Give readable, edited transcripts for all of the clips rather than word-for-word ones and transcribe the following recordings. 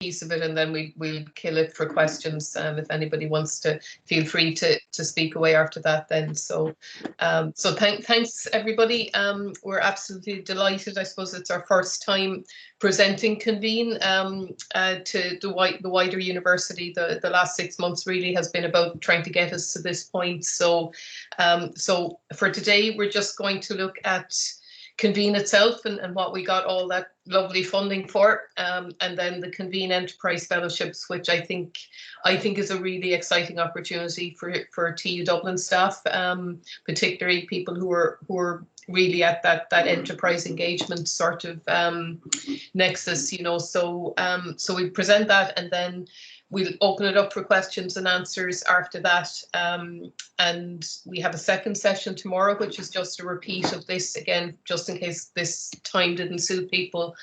piece of it, and then we'll kill it for questions. If anybody wants to, feel free to speak away after that then. So thanks everybody. We're absolutely delighted. I suppose it's our first time presenting Convene to the wider university. The last 6 months really has been about trying to get us to this point. So for today, we're just going to look at Convene itself and what we got all that lovely funding for, and then the Convene Enterprise Fellowships, which I think is a really exciting opportunity for TU Dublin staff, particularly people who are really at that enterprise engagement sort of nexus, you know. So we present that, and then we'll open it up for questions and answers after that. And we have a second session tomorrow, which is just a repeat of this again, just in case this time didn't suit people.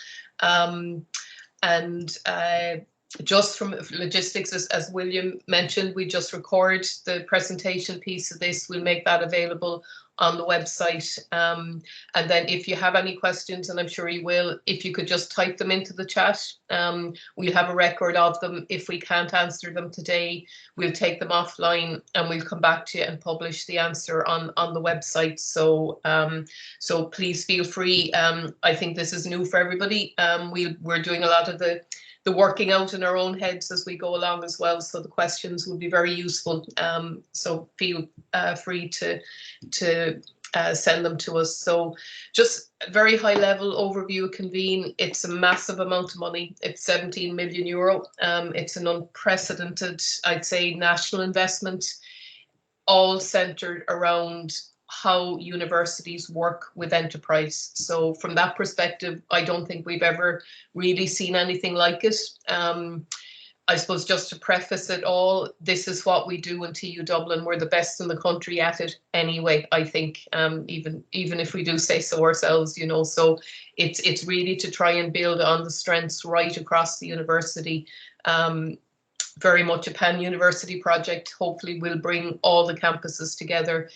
Just from logistics, as William mentioned, we just record the presentation piece of this. We'll make that available on the website. And then if you have any questions, and I'm sure you will, if you could just type them into the chat, we'll have a record of them. If we can't answer them today, we'll take them offline and we'll come back to you and publish the answer on the website. So so please feel free. I think this is new for everybody. We're doing a lot of the working out in our own heads as we go along as well, so the questions will be very useful. So feel free to send them to us. So just a very high level overview of Convene. It's a massive amount of money. It's 17 million euro. It's an unprecedented, I'd say, national investment, all centered around how universities work with enterprise. So from that perspective, I don't think we've ever really seen anything like it. I suppose just to preface it all, this is what we do in TU Dublin. We're the best in the country at it anyway, I think, even if we do say so ourselves, you know. So it's really to try and build on the strengths right across the university. Very much a pan-university project. Hopefully we'll bring all the campuses together.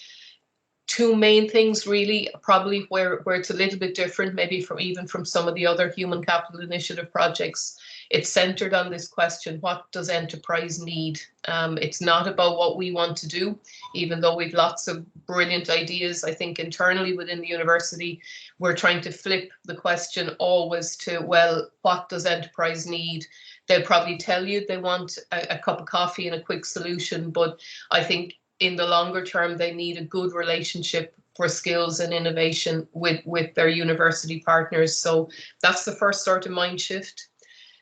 Two main things really, probably where it's a little bit different, maybe from some of the other human capital initiative projects. It's centered on this question: what does enterprise need? It's not about what we want to do, even though we've lots of brilliant ideas. I think internally within the university, we're trying to flip the question always to, well, what does enterprise need? They'll probably tell you they want a cup of coffee and a quick solution, but I think in the longer term, they need a good relationship for skills and innovation with their university partners. So that's the first sort of mind shift.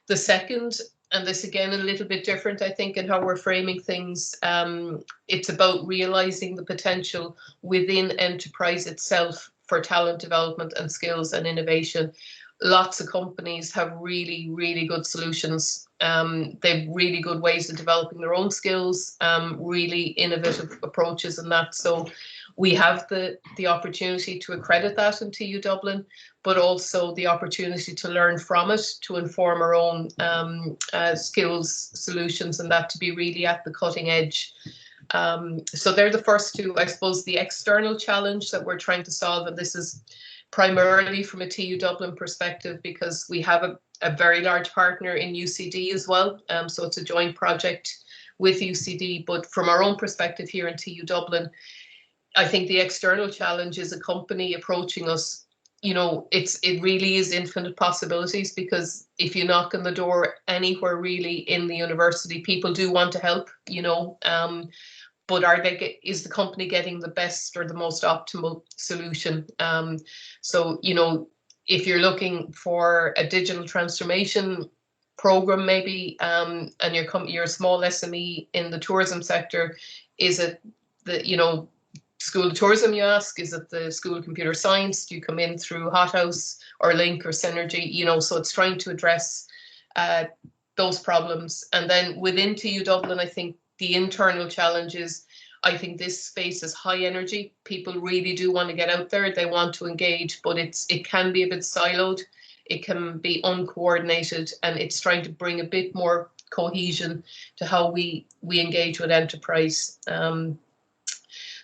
The second, and this again a little bit different, I think, in how we're framing things, it's about realizing the potential within enterprise itself for talent development and skills and innovation. Lots of companies have really, really good solutions. They've really good ways of developing their own skills, really innovative approaches and that. So we have the opportunity to accredit that in TU Dublin, but also the opportunity to learn from it, to inform our own skills solutions, and that to be really at the cutting edge. So they're the first two. I suppose the external challenge that we're trying to solve, and this is primarily from a TU Dublin perspective, because we have a very large partner in UCD as well. So it's a joint project with UCD, but from our own perspective here in TU Dublin, I think the external challenge is a company approaching us. You know, it really is infinite possibilities, because if you knock on the door anywhere really in the university, people do want to help, you know, but is the company getting the best or the most optimal solution? So, you know, if you're looking for a digital transformation program, maybe, and you're a small SME in the tourism sector, is it the, you know, School of Tourism, you ask? Is it the School of Computer Science? Do you come in through Hothouse or Link or Synergy? You know, so it's trying to address those problems. And then within TU Dublin, I think the internal challenge is, I think this space is high energy. People really do want to get out there. They want to engage, but it can be a bit siloed. It can be uncoordinated, and it's trying to bring a bit more cohesion to how we engage with enterprise.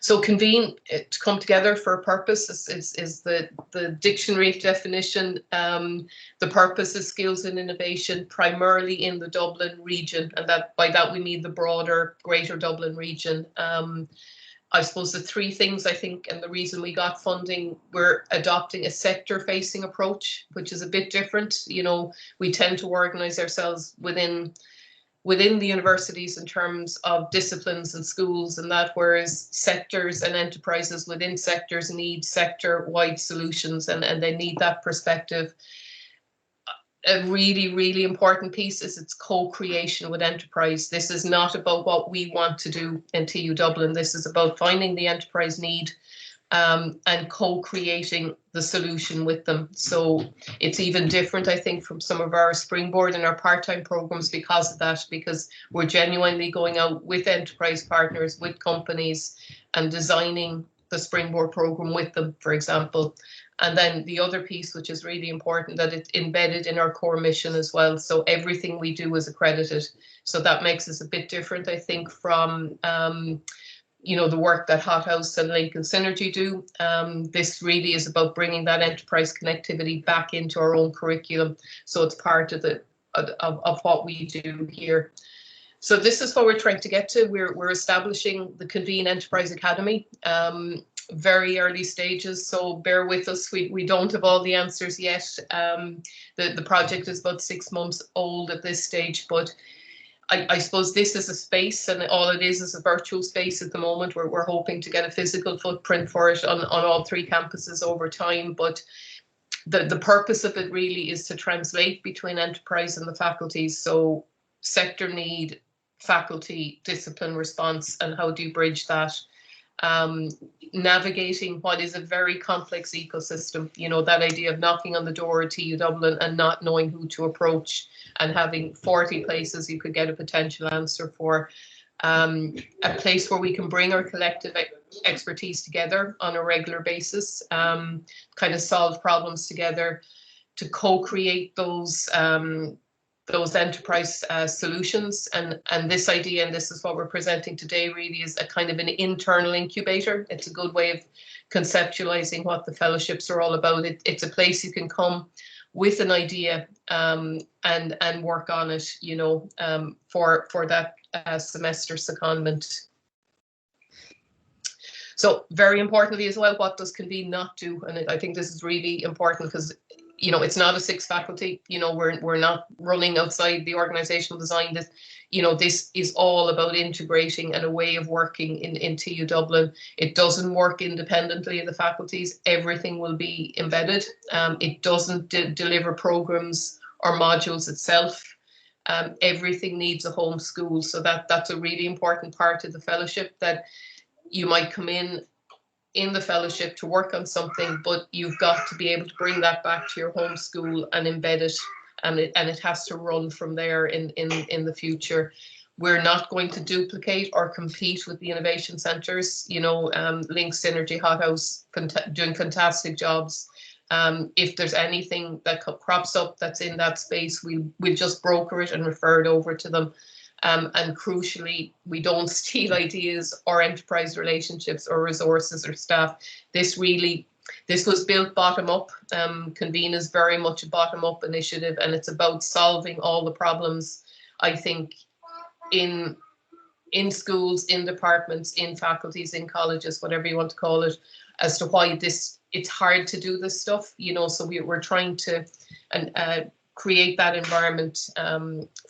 So Convene, to come together for a purpose is the dictionary definition. The purpose is skills and innovation, primarily in the Dublin region, and that by that we mean the broader Greater Dublin region. I suppose the three things I think, and the reason we got funding, we're adopting a sector-facing approach, which is a bit different. You know, we tend to organise ourselves within the universities in terms of disciplines and schools and that, whereas sectors and enterprises within sectors need sector-wide solutions, and they need that perspective. A really, really important piece is its co-creation with enterprise. This is not about what we want to do in TU Dublin. This is about finding the enterprise need and co-creating the solution with them. So it's even different, I think, from some of our springboard and our part-time programs because of that, because we're genuinely going out with enterprise partners, with companies, and designing the springboard program with them, for example. And then the other piece, which is really important, that it's embedded in our core mission as well. So everything we do is accredited. So that makes us a bit different, I think, from you know, the work that Hothouse and Link and Synergy do. This really is about bringing that enterprise connectivity back into our own curriculum. So it's part of of what we do here. So this is what we're trying to get to. We're establishing the Convene Enterprise Academy. Very early stages, so bear with us. We don't have all the answers yet. The project is about 6 months old at this stage, but I suppose this is a space, and all it is a virtual space at the moment. We're hoping to get a physical footprint for it on all 3 campuses over time, but the purpose of it really is to translate between enterprise and the faculties. So sector need, faculty, discipline response, and how do you bridge that? Navigating what is a very complex ecosystem, you know, that idea of knocking on the door at TU Dublin and not knowing who to approach, and having 40 places you could get a potential answer for. A place where we can bring our collective expertise together on a regular basis, kind of solve problems together, to co-create those enterprise solutions. And this idea, and this is what we're presenting today, really is a kind of an internal incubator. It's a good way of conceptualizing what the fellowships are all about. It's a place you can come with an idea and work on it, you know, for that semester secondment. So very importantly as well, what does Convene not do? And I think this is really important because, you know, it's not a 6 faculty, you know, we're not running outside the organizational design. This, you know, this is all about integrating and a way of working in TU Dublin. It doesn't work independently of the faculties. Everything will be embedded. It doesn't deliver programs or modules itself. Everything needs a home school. So that's a really important part of the fellowship, that you might come in the fellowship to work on something, but you've got to be able to bring that back to your home school and embed it, and it has to run from there in the future. We're not going to duplicate or compete with the innovation centres. You know, Link, Synergy, Hothouse doing fantastic jobs. If there's anything that crops up that's in that space, we'll just broker it and refer it over to them. And crucially, we don't steal ideas or enterprise relationships or resources or staff. This was built bottom up. Convene is very much a bottom up initiative, and it's about solving all the problems, I think, in schools, in departments, in faculties, in colleges, whatever you want to call it, as to why it's hard to do this stuff, you know. So we're trying to create that environment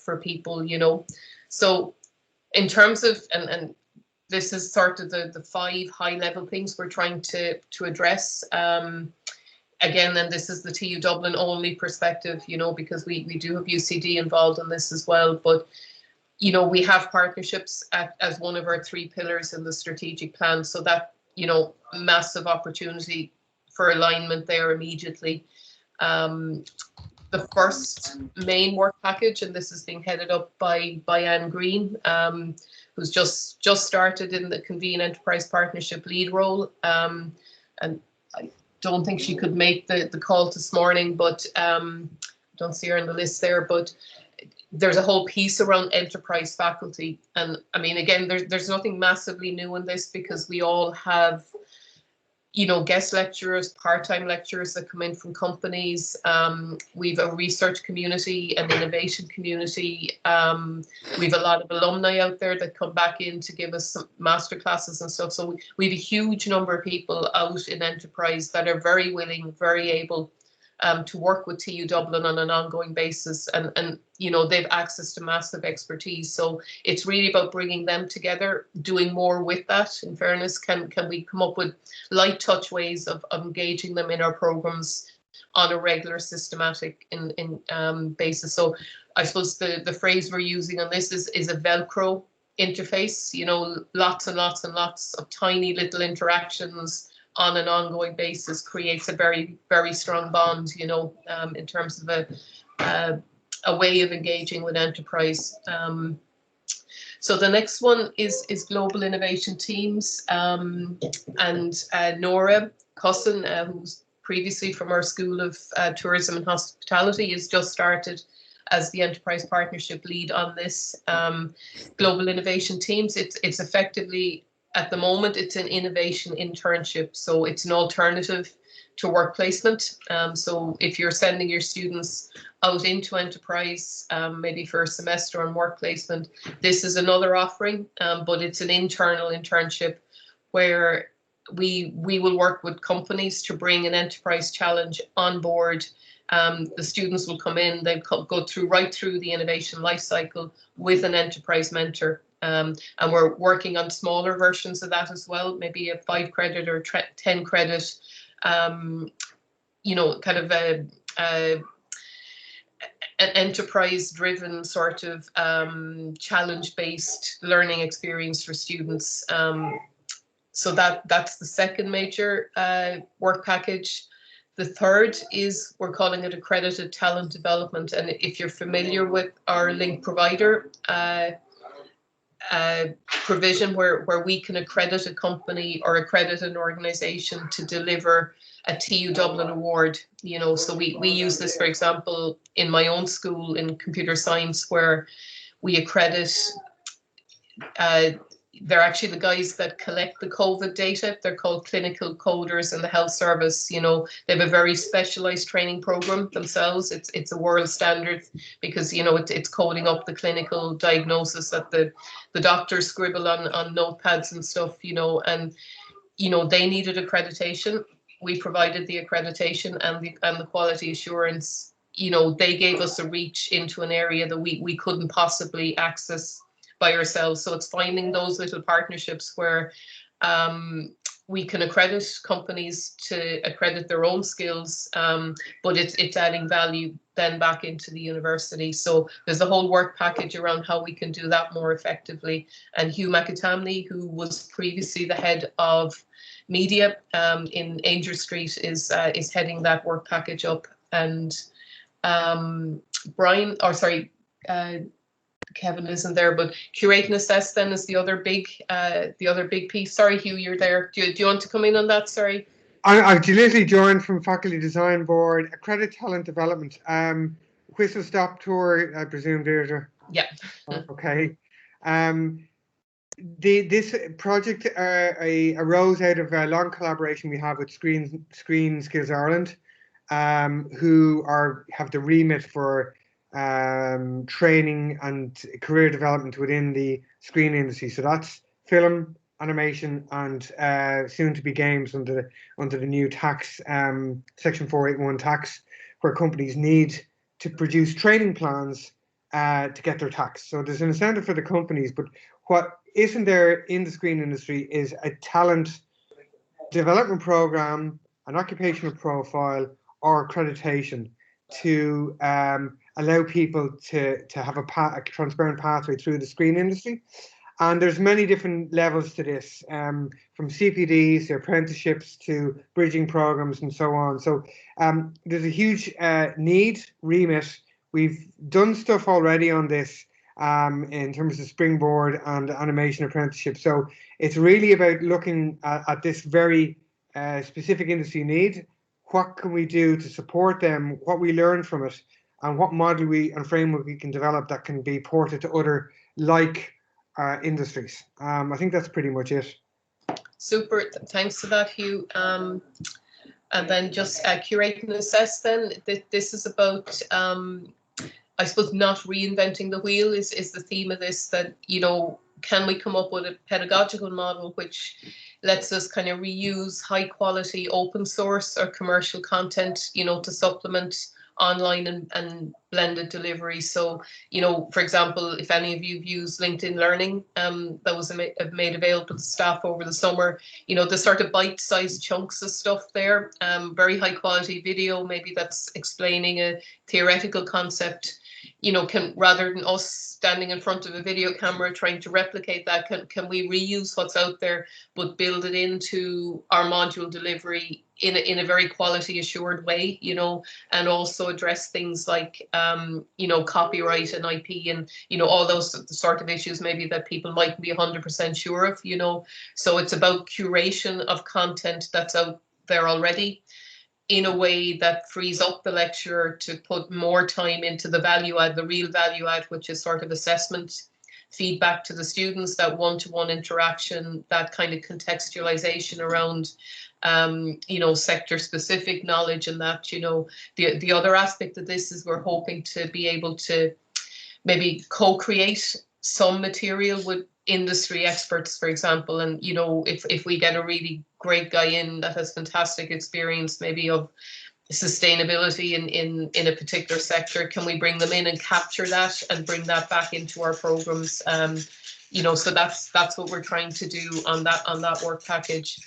for people, you know. So in terms of, and this is sort of the 5 high level things we're trying to address. Again, and this is the TU Dublin only perspective, you know, because we do have UCD involved in this as well. But, you know, we have partnerships as one of our 3 pillars in the strategic plan. So that, you know, massive opportunity for alignment there immediately. The first main work package, and this is being headed up by Anne Green, who's just started in the Convene Enterprise Partnership lead role. And I don't think she could make the call this morning, but don't see her on the list there. But there's a whole piece around enterprise faculty. And I mean, again, there's nothing massively new in this, because we all have, you know, guest lecturers, part-time lecturers that come in from companies. We've a research community and innovation community. We've a lot of alumni out there that come back in to give us some master classes and stuff. So we have a huge number of people out in enterprise that are very willing, very able to work with TU Dublin on an ongoing basis, and you know, they've access to massive expertise. So it's really about bringing them together, doing more with that. In fairness, can we come up with light touch ways of engaging them in our programs on a regular, systematic basis? So I suppose the phrase we're using on this is a Velcro interface. You know, lots and lots and lots of tiny little interactions on an ongoing basis creates a very, very strong bond, you know, in terms of a way of engaging with enterprise. So the next one is global innovation teams, and Nora Cusson, who's previously from our School of Tourism and Hospitality, has just started as the enterprise partnership lead on this. Global innovation teams, it's effectively, at the moment, it's an innovation internship, so it's an alternative to work placement. So if you're sending your students out into enterprise, maybe for a semester on work placement, this is another offering, but it's an internal internship where we will work with companies to bring an enterprise challenge on board. The students will come in, they go through right through the innovation life cycle with an enterprise mentor. And we're working on smaller versions of that as well, maybe a 5 credit or 10 credit, you know, kind of an enterprise driven sort of challenge based learning experience for students. So that's the second major work package. The third is, we're calling it Accredited Talent Development. And if you're familiar with our link provider provision, where we can accredit a company or accredit an organization to deliver a TU Dublin award, you know, so we use this, for example, in my own school in computer science, where we accredit, they're actually the guys that collect the COVID data. They're called clinical coders in the health service. You know, they have a very specialized training program themselves. It's a world standard, because, you know, it's coding up the clinical diagnosis that the doctors scribble on notepads and stuff, you know, and, you know, they needed accreditation. We provided the accreditation and the quality assurance. You know, they gave us a reach into an area that we couldn't possibly access by ourselves. So it's finding those little partnerships where we can accredit companies to accredit their own skills, but it's adding value then back into the university. So there's a whole work package around how we can do that more effectively. And Hugh McAtamney, who was previously the head of media in Angel Street, is heading that work package up. And Kevin isn't there, but Curate and Assess then is the other big piece. Sorry, Hugh, you're there. Do you want to come in on that? Sorry. I've lately joined from Faculty Design Board, Accredited Talent Development. Whistle Stop Tour, I presume, Deirdre? Yeah. Okay. This project arose out of a long collaboration we have with Screen Skills Ireland, who have the remit for training and career development within the screen industry. So that's film, animation, and soon to be games under the new tax, Section 481 tax, where companies need to produce training plans to get their tax. So there's an incentive for the companies, but what isn't there in the screen industry is a talent development program, an occupational profile, or accreditation to allow people to have a transparent pathway through the screen industry. And there's many different levels to this, from CPDs to apprenticeships to bridging programs and so on. So there's a huge remit. We've done stuff already on this in terms of Springboard and animation apprenticeship. So it's really about looking at this very specific industry need. What can we do to support them? What we learn from it, and what model and framework we can develop that can be ported to other like industries. I think that's pretty much it. Super, thanks for that, Hugh. And then just curate and assess then. This is about, I suppose, not reinventing the wheel is the theme of this, that, you know, can we come up with a pedagogical model which lets us kind of reuse high quality open source or commercial content, you know, to supplement online and blended delivery. So, you know, for example, if any of you've used LinkedIn Learning, that was made available to staff over the summer, you know, the sort of bite-sized chunks of stuff there, very high quality video, maybe that's explaining a theoretical concept, you know, can, rather than us standing in front of a video camera trying to replicate that, can we reuse what's out there but build it into our module delivery in a very quality assured way, you know, and also address things like you know, copyright and IP and, you know, all those sort of issues maybe that people mightn't be 100% sure of, you know. So it's about curation of content that's out there already in a way that frees up the lecturer to put more time into the value add, the real value add, which is sort of assessment, feedback to the students, that one-to-one interaction, that kind of contextualization around you know, sector specific knowledge, and that, you know, the other aspect of this is we're hoping to be able to maybe co-create some material with industry experts, for example. And, you know, if we get a really great guy in that has fantastic experience maybe of sustainability in a particular sector, can we bring them in and capture that and bring that back into our programs? You know, so that's what we're trying to do on that work package.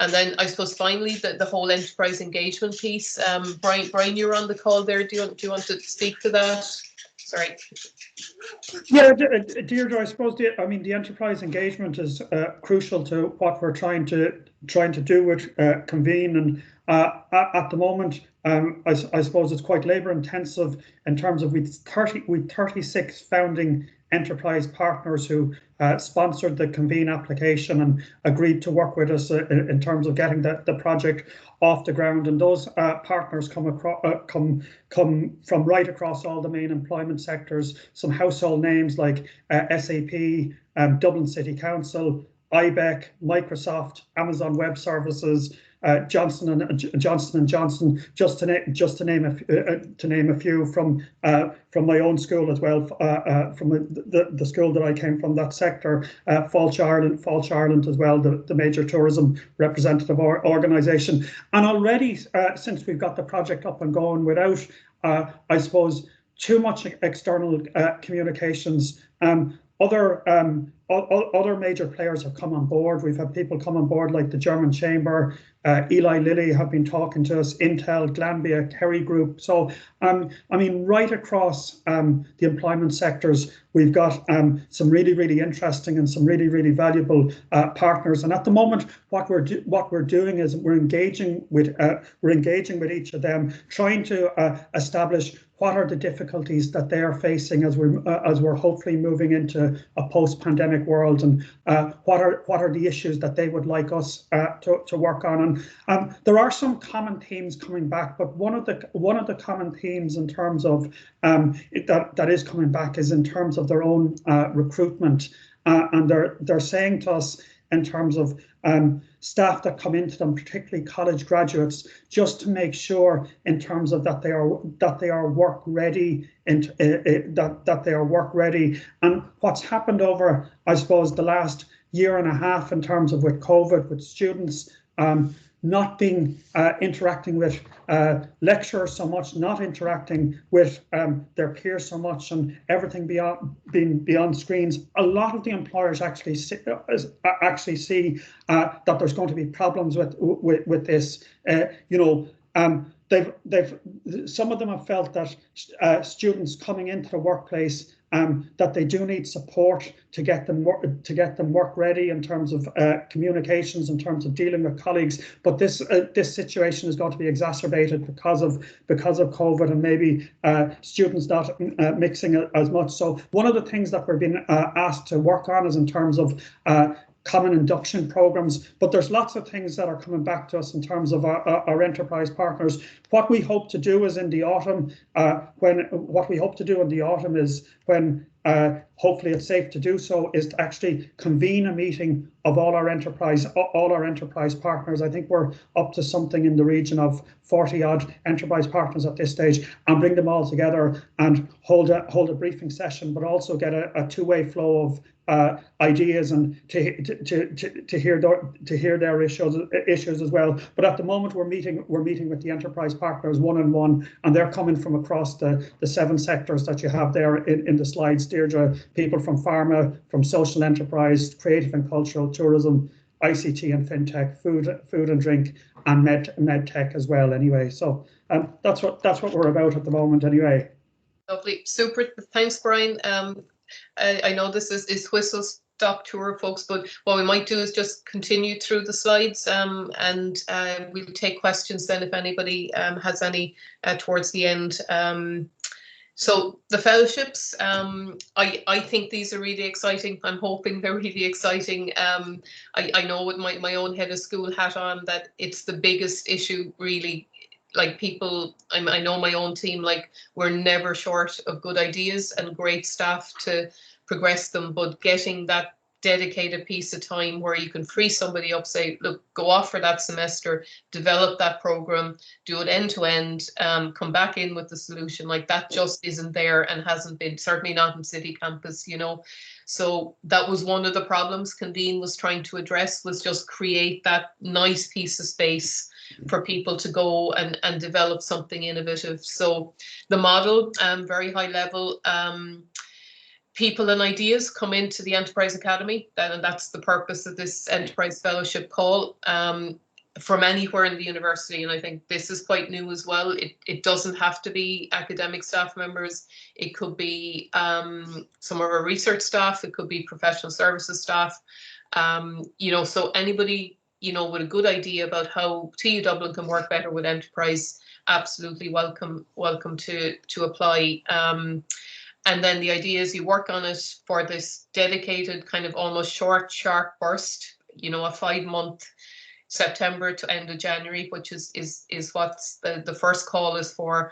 And then I suppose finally the whole enterprise engagement piece. Brian, you're on the call there. Do you want to speak to that? Sorry. Yeah, Deirdre, I suppose the enterprise engagement is crucial to what we're trying to do with Convene, and at the moment, I suppose it's quite labour intensive in terms of with 36 founding enterprise partners who sponsored the Convene application and agreed to work with us in terms of getting the project off the ground. And those partners come from right across all the main employment sectors. Some household names like SAP, Dublin City Council, IBEC, Microsoft, Amazon Web Services, Johnson and Johnson, just to name a few from my own school as well, from the school that I came from, that sector, Falch Ireland as well, the major tourism representative organisation. And already, since we've got the project up and going without, I suppose, too much external communications, other major players have come on board. We've had people come on board like the German Chamber, Eli Lilly have been talking to us, Intel, Glanbia, Kerry Group. So, I mean, right across the employment sectors, we've got some really interesting and some really valuable partners. And at the moment, what we're doing is we're engaging with each of them, trying to establish what are the difficulties that they are facing as we're hopefully moving into a post-pandemic world, and what are the issues that they would like us to work on. And there are some common themes coming back, but one of the common themes in terms of that is coming back is in terms of their own recruitment, and they're saying to us in terms of staff that come into them, particularly college graduates, just to make sure in terms of that they are work ready, and that they are work ready. And what's happened over, I suppose, the last year and a half in terms of with COVID, with students not being interacting with lecturers so much, not interacting with their peers so much, and everything beyond screens. A lot of the employers actually see that there's going to be problems with this. Some of them have felt that students coming into the workplace, that they do need support to get them work ready in terms of communications, in terms of dealing with colleagues. But this situation is going to be exacerbated because of COVID, and maybe students not mixing as much. So one of the things that we're being asked to work on is in terms of common induction programs, but there's lots of things that are coming back to us in terms of our enterprise partners. What we hope to do is in the autumn, when hopefully it's safe to do so, is to actually convene a meeting of all our enterprise partners. I think we're up to something in the region of 40 odd enterprise partners at this stage, and bring them all together and hold a briefing session, but also get a two-way flow of ideas and to hear their issues as well. But at the moment we're meeting with the enterprise partners one-on-one, and they're coming from across the 7 sectors that you have there in the slides, Deirdre. People from pharma, from social enterprise, creative and cultural, tourism, ICT and fintech, food and drink, and med tech as well. Anyway, so that's what we're about at the moment. Anyway. Lovely, super. Thanks, Brian. I know this is whistle stop tour, folks, but what we might do is just continue through the slides, and we'll take questions then if anybody has any towards the end. So the fellowships, I think these are really exciting. I'm hoping they're really exciting. I know with my own head of school hat on that it's the biggest issue really. Like people, I know my own team, like we're never short of good ideas and great staff to progress them, but getting that dedicated piece of time where you can free somebody up, say, look, go off for that semester, develop that program, do it end to end, come back in with the solution, like that just isn't there and hasn't been, certainly not in City Campus, you know. So that was one of the problems Convene was trying to address, was just create that nice piece of space for people to go and develop something innovative. So the model, very high level, people and ideas come into the Enterprise Academy, and that's the purpose of this Enterprise Fellowship call, from anywhere in the university. And I think this is quite new as well. It doesn't have to be academic staff members. It could be some of our research staff. It could be professional services staff. You know, so anybody, you know, with a good idea about how TU Dublin can work better with enterprise, absolutely welcome to apply. And then the idea is you work on it for this dedicated kind of almost short, sharp burst, you know, a 5-month, September to end of January, which is what's the first call is for.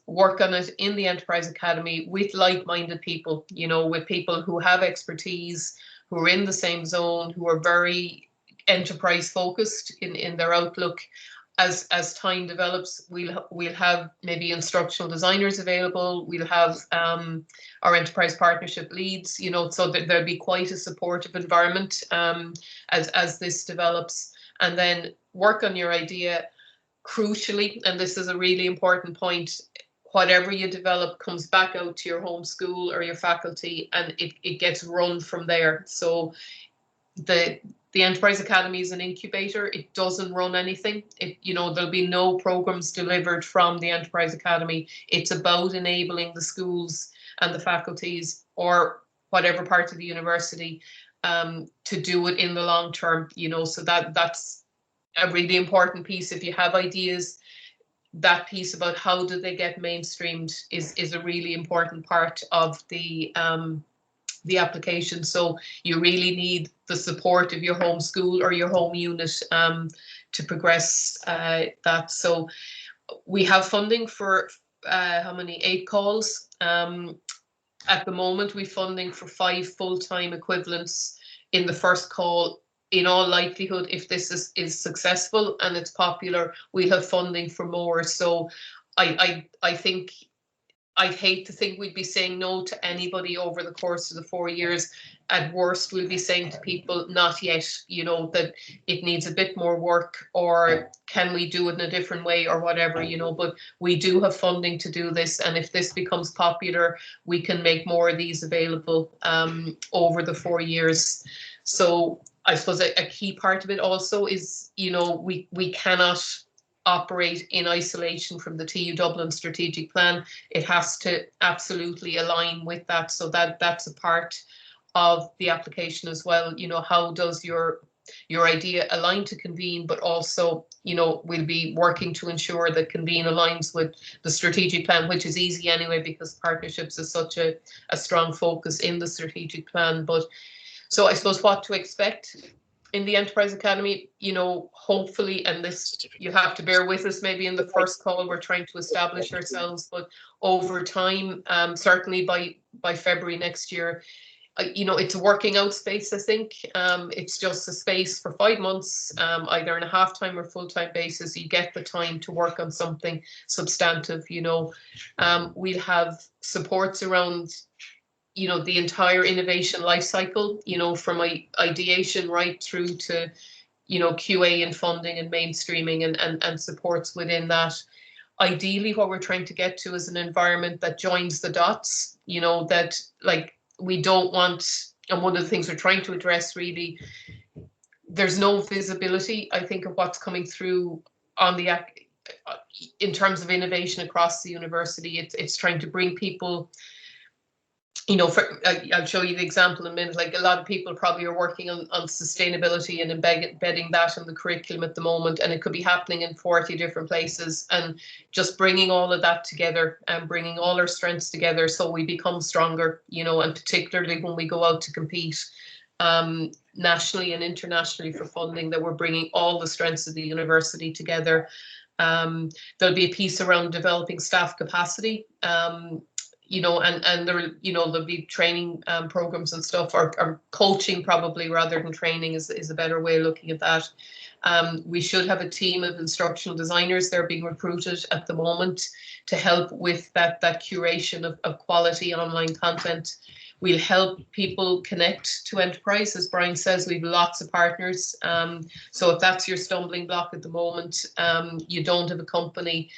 Work on it in the Enterprise Academy with like-minded people, you know, with people who have expertise, who are in the same zone, who are very enterprise focused in their outlook. As time develops, we'll have maybe instructional designers available. We'll have our enterprise partnership leads, you know, so that there'll be quite a supportive environment as this develops. And then work on your idea. Crucially, and this is a really important point, whatever you develop comes back out to your home school or your faculty, and it gets run from there. So the Enterprise Academy is an incubator. It doesn't run anything. You know, there'll be no programs delivered from the Enterprise Academy. It's about enabling the schools and the faculties or whatever part of the university to do it in the long term, you know, so that's a really important piece. If you have ideas, that piece about how do they get mainstreamed is a really important part of the application. So you really need the support of your home school or your home unit to progress that. So we have funding for how many? 8 calls. At the moment, we're funding for 5 full-time equivalents in the first call. In all likelihood, if this is successful and it's popular, we'll have funding for more. So I think I'd hate to think we'd be saying no to anybody over the course of the 4 years. At worst, we'll be saying to people, not yet, you know, that it needs a bit more work, or can we do it in a different way or whatever, you know, but we do have funding to do this. And if this becomes popular, we can make more of these available over the 4 years. So I suppose a key part of it also is, you know, we cannot operate in isolation from the TU Dublin strategic plan. It has to absolutely align with that. So that's a part of the application as well. You know, how does your idea align to Convene, but also, you know, we'll be working to ensure that Convene aligns with the strategic plan, which is easy anyway because partnerships is such a strong focus in the strategic plan. But So I suppose what to expect in the Enterprise Academy, you know, hopefully, and this, you have to bear with us, maybe in the first call, we're trying to establish ourselves, but over time, certainly by February next year, you know, it's a working out space, I think. It's just a space for 5 months, either on a half-time or full-time basis. You get the time to work on something substantive, you know. We'll have supports around, you know, the entire innovation life cycle, you know, from ideation right through to, you know, QA and funding and mainstreaming and supports within that. Ideally, what we're trying to get to is an environment that joins the dots, you know, that, like, we don't want, and one of the things we're trying to address, really, there's no visibility, I think, of what's coming through on the, in terms of innovation across the university. It's trying to bring people, you know, I'll show you the example in a minute. Like, a lot of people probably are working on sustainability and embedding that in the curriculum at the moment, and it could be happening in 40 different places, and just bringing all of that together and bringing all our strengths together so we become stronger, you know, and particularly when we go out to compete nationally and internationally for funding, that we're bringing all the strengths of the university together. There'll be a piece around developing staff capacity, you know, and there, you know, there'll be training programs and stuff, or coaching probably rather than training is a better way of looking at that. We should have a team of instructional designers. They're being recruited at the moment to help with that curation of quality online content. We'll help people connect to Enterprise. As Brian says, we've lots of partners. So if that's your stumbling block at the moment, you don't have a company,